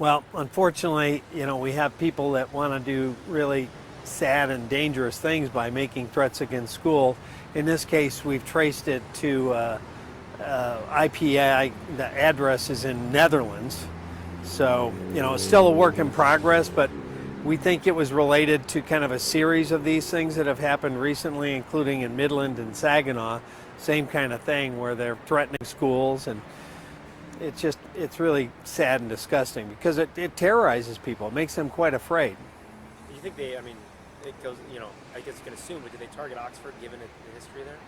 Well, unfortunately, we have people that want to do really sad and dangerous things by making threats against school. In this case, we've traced it to IPA. The address is in Netherlands. So, it's still a work in progress, but we think it was related to kind of a series of these things that have happened recently, including in Midland and Saginaw. Same kind of thing where they're threatening schools, and it's really sad and disgusting because it terrorizes people. It makes them quite afraid. Do you think it goes, I guess you can assume, but did they target Oxford given the history there?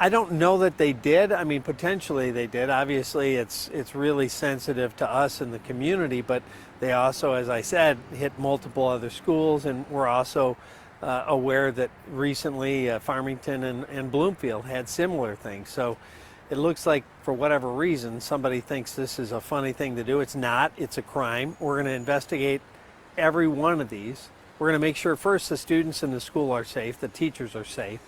I don't know that they did. Potentially they did. Obviously, it's really sensitive to us and the community, but they also, as I said, hit multiple other schools, and we're also aware that recently Farmington and Bloomfield had similar things. So it looks like, for whatever reason, somebody thinks this is a funny thing to do. It's not. It's a crime. We're going to investigate every one of these. We're going to make sure first the students in the school are safe, the teachers are safe,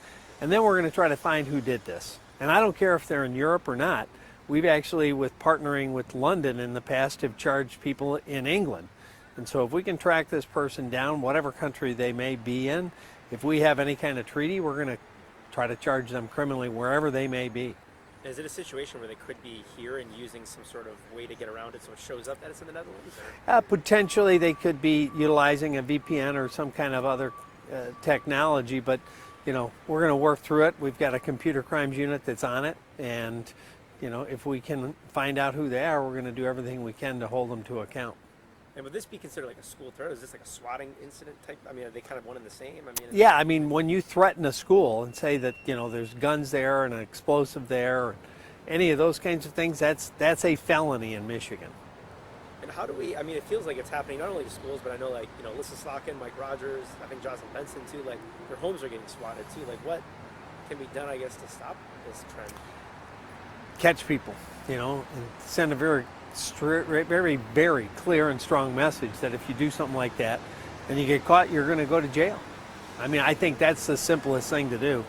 and then we're going to try to find who did this. And I don't care if they're in Europe or not. We've actually, with partnering with London in the past, have charged people in England. And so if we can track this person down, whatever country they may be in, if we have any kind of treaty, we're going to try to charge them criminally wherever they may be. Is it a situation where they could be here and using some sort of way to get around it so it shows up that it's in the Netherlands? Potentially they could be utilizing a VPN or some kind of other technology, but we're going to work through it. We've got a computer crimes unit that's on it, and if we can find out who they are, we're going to do everything we can to hold them to account. And would this be considered like a school threat? Is this like a swatting incident type? Are they kind of one and the same? Yeah, when you threaten a school and say that, there's guns there and an explosive there, or any of those kinds of things, that's a felony in Michigan. And how do we, it feels like it's happening not only to schools, but I know Alyssa Slockin, Mike Rogers, I think Jocelyn Benson too, their homes are getting swatted too. What can be done, I guess, to stop this trend? Catch people, and send a very, very clear and strong message that if you do something like that and you get caught, you're going to go to jail. I think that's the simplest thing to do,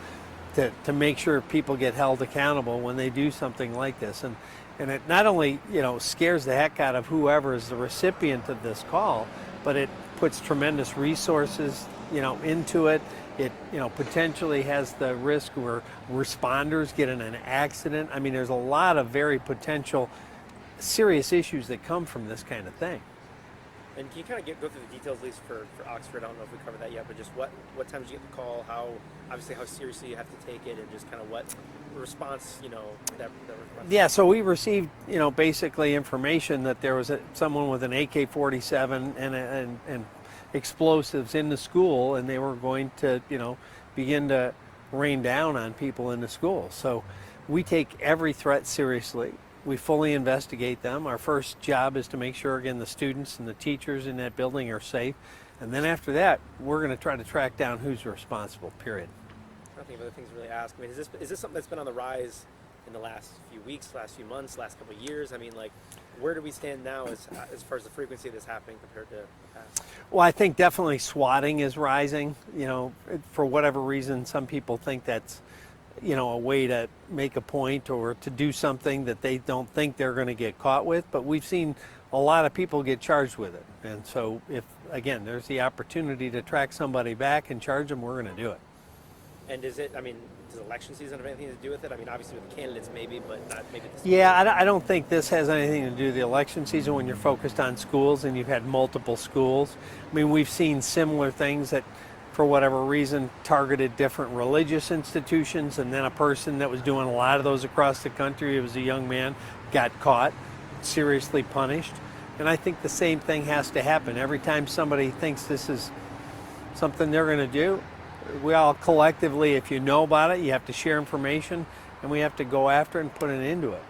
to make sure people get held accountable when they do something like this. And it not only, scares the heck out of whoever is the recipient of this call, but it puts tremendous resources, into it. It, potentially has the risk where responders get in an accident. There's a lot of very potential serious issues that come from this kind of thing. And can you kind of go through the details, at least for Oxford? I don't know if we covered that yet, but just what time did you get the call? How seriously you have to take it, and just kind of what response, that response? Yeah, so we received, basically information that there was someone with an AK-47 and explosives in the school, and they were going to, begin to rain down on people in the school. So we take every threat seriously. We fully investigate them. Our first job is to make sure, again, the students and the teachers in that building are safe. And then after that, we're going to try to track down who's responsible, period. I don't think of other things to really ask. Is this something that's been on the rise in the last few weeks, last few months, last couple of years? Where do we stand now as far as the frequency of this happening compared to the past? Well, I think definitely swatting is rising. For whatever reason, some people think that's a way to make a point or to do something that they don't think they're going to get caught with. But we've seen a lot of people get charged with it. And so if, again, there's the opportunity to track somebody back and charge them, we're going to do it. And does election season have anything to do with it? Obviously with the candidates maybe, but not maybe the Yeah, I don't think this has anything to do with the election season when you're focused on schools and you've had multiple schools. We've seen similar things that, for whatever reason, targeted different religious institutions, and then a person that was doing a lot of those across the country, it was a young man, got caught, seriously punished. And I think the same thing has to happen. Every time somebody thinks this is something they're going to do, we all collectively, if you know about it, you have to share information, and we have to go after it and put an end to it.